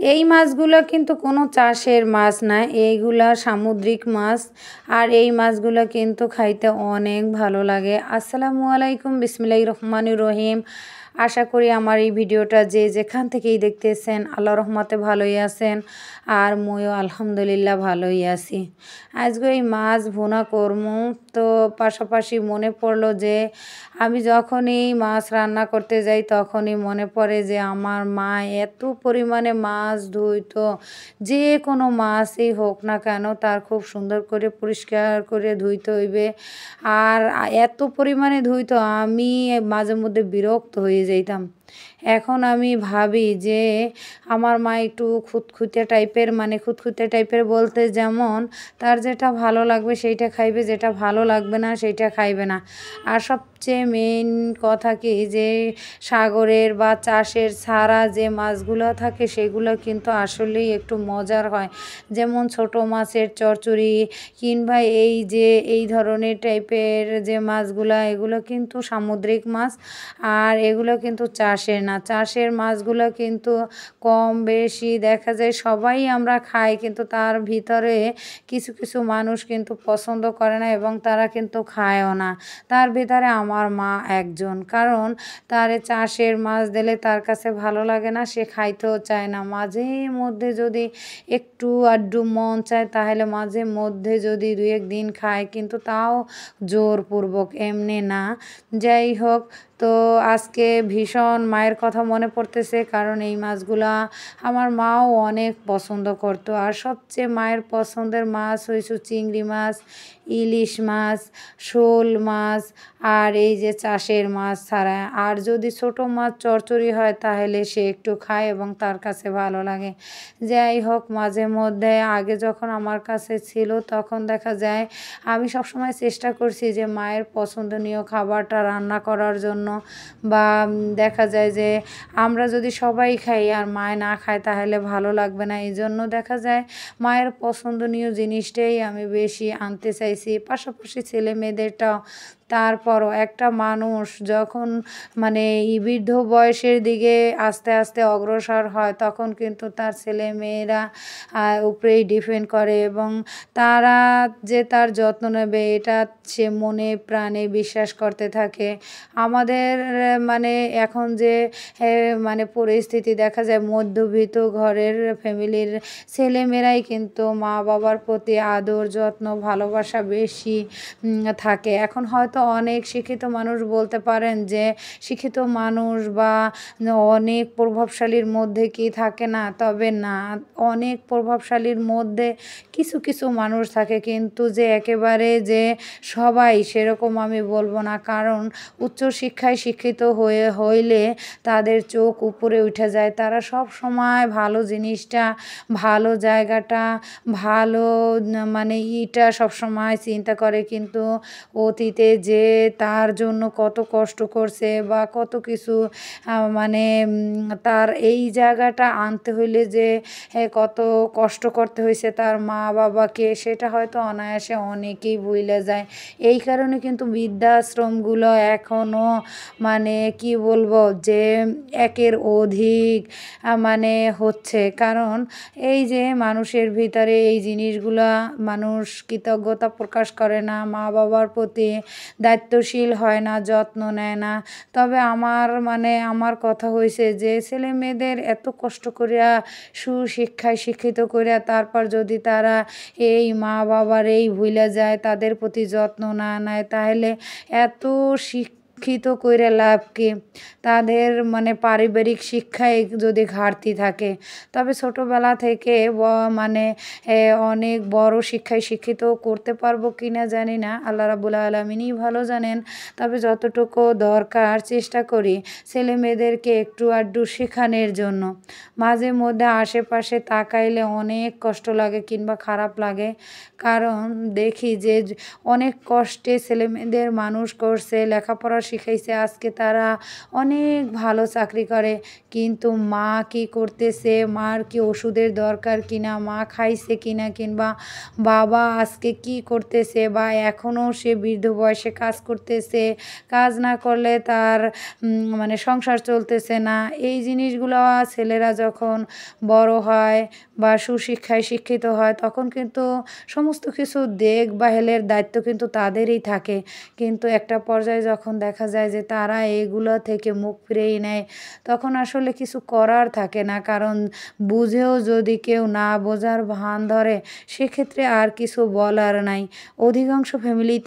এই মাছগুলো কিন্তু কোনো চাষের মাছ না, এইগুলা সামুদ্রিক মাছ। আর এই মাছগুলো কিন্তু খাইতে অনেক ভালো লাগে। আসসালামু আলাইকুম, বিসমিল্লাহির রহমানির রহিম। আশা করি আমার এই ভিডিওটা যে যেখান থেকেই দেখতেছেন আল্লাহ রহমতে ভালোই আছেন, আর মইও আলহামদুলিল্লাহ ভালোই আছি। আজকে এই মাছ ভুনা করমু, তো পাশাপাশি মনে পড়লো যে আমি যখনই মাছ রান্না করতে যাই তখনই মনে পড়ে যে আমার মা এত পরিমাণে মাছ ধুইতো। যে কোনো মাছই হোক না কেন তার খুব সুন্দর করে পরিষ্কার করে ধুইতে হইবে। আর এত পরিমাণে ধুইতো আমি মাঝে মধ্যে বিরক্ত হয়ে যাইতাম। এখন আমি ভাবি যে আমার মা একটু খুঁতখুঁতে টাইপের, মানে খুঁতখুঁতে টাইপের বলতে যেমন তার যেটা ভালো লাগবে সেইটা খাইবে, যেটা ভালো লাগবে না সেইটা খাইবে না। আর সবচেয়ে মেইন কথা কি যে সাগরের বা চাষের ছাড়া যে মাছগুলো থাকে সেগুলো কিন্তু আসলেই একটু মজার হয়। যেমন ছোট মাছের চচ্চড়ি কিংবা এই যে এই ধরনের টাইপের যে মাছগুলো, এগুলো কিন্তু সামুদ্রিক মাছ। আর এগুলো কিন্তু চাষের না। চাষের মাছগুলো কিন্তু কম বেশি দেখা যায় সবাই আমরা খাই, কিন্তু তার ভিতরে কিছু কিছু মানুষ কিন্তু পছন্দ করে না এবং তারা কিন্তু খায়ও না। তার ভিতরে আমার মা একজন, কারণ তার চাষের মাছ দিলে তার কাছে ভালো লাগে না, সে খাইতেও চায় না। মাঝে মধ্যে যদি একটু আড্ডু মন চায় তাহলে মাঝে মধ্যে যদি 2-1 দিন খায়, কিন্তু তাও জোরপূর্বক, এমনি না। যাই হোক, তো আজকে ভীষণ মায়ের কথা মনে পড়তেছে, কারণ এই মাছগুলা আমার মাও অনেক পছন্দ করতো। আর সবচেয়ে মায়ের পছন্দের মাছ হয়েছে চিংড়ি মাছ, ইলিশ মাছ, শোল মাছ, আর এই যে চাষের মাছ ছাড়া। আর যদি ছোট মাছ চচ্চড়ি হয় তাহলে সে একটু খায় এবং তার কাছে ভালো লাগে। যাই হোক, মাঝে মধ্যে আগে যখন আমার কাছে ছিল তখন দেখা যায় আমি সবসময় চেষ্টা করছি যে মায়ের পছন্দনীয় খাবারটা রান্না করার জন্য। বা দেখা যায় যে আমরা যদি সবাই খাই আর মায় না খায় তাহলে ভালো লাগবে না, এই জন্য দেখা যায় মায়ের পছন্দনীয় জিনিসটাই আমি বেশি আনতে চাইছি, পাশাপাশি ছেলে মেয়েদেরটাও। তারপরও একটা মানুষ যখন মানে বৃদ্ধ বয়সের দিকে আস্তে আস্তে অগ্রসর হয় তখন কিন্তু তার ছেলে মেয়েরা উপরেই ডিপেন্ড করে, এবং তারা যে তার যত্ন নেবে এটা সে মনে প্রাণে বিশ্বাস করতে থাকে। আমাদের মানে এখন যে মানে পরিস্থিতি দেখা যায় মধ্যবিত্ত ঘরের ফ্যামিলির ছেলেমেয়েরাই কিন্তু মা বাবার প্রতি আদর যত্ন ভালোবাসা বেশি থাকে। এখন হয়তো অনেক শিক্ষিত মানুষ বলতে পারেন যে শিক্ষিত মানুষ বা অনেক প্রভাবশালীর মধ্যে কি থাকে না, তবে না, অনেক প্রভাবশালীর মধ্যে কিছু কিছু মানুষ থাকে, কিন্তু যে একেবারে যে সবাই সেরকম আমি বলবো না। কারণ উচ্চশিক্ষায় শিক্ষিত হইলে তাদের চোখ উপরে উঠে যায়, তারা সব সময় ভালো জিনিসটা, ভালো জায়গাটা, ভালো মানে সবসময় চিন্তা করে। কিন্তু অতীতে যে তার জন্য কত কষ্ট করছে বা কত কিছু মানে তার এই জায়গাটা আনতে হইলে যে কত কষ্ট করতে হয়েছে তার মা বাবাকে, সেটা হয়তো অনায়াসে অনেকেই ভুলে যায়। এই কারণে কিন্তু বৃদ্ধাশ্রমগুলো এখনও মানে কি বলবো যে একের অধিক মানে হচ্ছে, কারণ এই যে মানুষের ভিতরে এই জিনিসগুলা, মানুষ কৃতজ্ঞতা প্রকাশ করে না, মা বাবার প্রতি দায়িত্বশীল হয় না, যত্ন নেয় না। তবে আমার কথা হয়েছে যে ছেলে মেয়েদের এত কষ্ট করিয়া সুশিক্ষায় শিক্ষিত করিয়া তারপর যদি তারা এই মা বাবার এই ভুলে যায়, তাদের প্রতি যত্ন না নেয়, তাহলে এত শিক্ষিত কইরা লাভ কি? তাদের মানে পারিবারিক শিক্ষায় যদি ঘাটতি থাকে, তবে ছোটোবেলা থেকে মানে অনেক বড় শিক্ষায় শিক্ষিত করতে পারবো কি না জানি না, আল্লাহ রাব্বুল আলামিনই ভালো জানেন। তবে যতটুকু দরকার চেষ্টা করি ছেলে মেয়েদেরকে একটু আধটু শেখানোর জন্য। মাঝে মধ্যে আশেপাশে তাকাইলে অনেক কষ্ট লাগে কিংবা খারাপ লাগে, কারণ দেখি যে অনেক কষ্টে ছেলে মেয়েদের মানুষ করছে, লেখাপড়া শিখাইছে, আজকে তারা অনেক ভালো চাকরি করে। কিন্তু মা কি করতেছে, মার কি ওষুধের দরকার কিনা, মা খাইছে কিনা, কিংবা বাবা আজকে কি করতেছে, বা এখনও সে বৃদ্ধ বয়সে কাজ করতেছে, কাজ না করলে তার মানে সংসার চলতেছে না। এই জিনিসগুলো ছেলেরা যখন বড় হয় বা সুশিক্ষায় শিক্ষিত হয়, তখন কিন্তু সমস্ত কিছু দেখভালের দায়িত্ব কিন্তু তাদেরই থাকে। কিন্তু একটা পর্যায়ে যখন দেখা যায় যে তারা এগুলো থেকে মুখ ফিরিয়ে নেয়, তখন আসলে কিছু করার থাকে না। কারণ বুঝেও যদি কেউ না বোঝার ভান ধরে, সেক্ষেত্রে আর কিছু বলার নাই। অধিকাংশ ফ্যামিলিতে